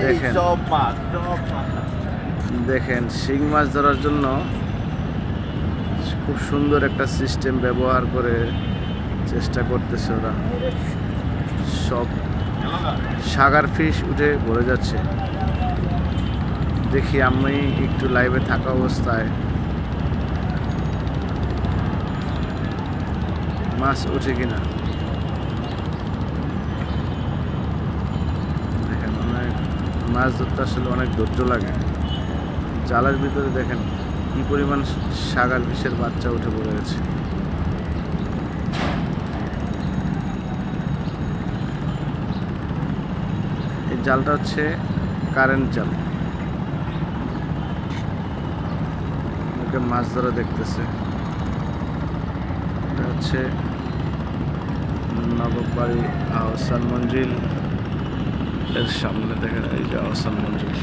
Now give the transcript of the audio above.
দেখেন দেখেন শিং মাছ ধরার জন্য খুব সুন্দর একটা সিস্টেম ব্যবহার করে চেষ্টা করতেছে ওরা। সব সাগার ফিশ উঠে ভরে যাচ্ছে। দেখি আমি একটু লাইভে থাকা অবস্থায় মাছ উঠে কিনা। দেখেন অনেক মাছ ধরতে আসলে অনেক ধৈর্য লাগে। জালের ভিতরে দেখেন কি পরিমাণ সাগার ফিশের বাচ্চা উঠে পড়ে গেছে। এই জালটা হচ্ছে কারেন্ট জাল। ওকে মাছ ধরা দেখতেছে। এটা হচ্ছে নবাববাড়ি আহসান মঞ্জিল এর সামনে দেখেন এই যে আহসান মঞ্জিল।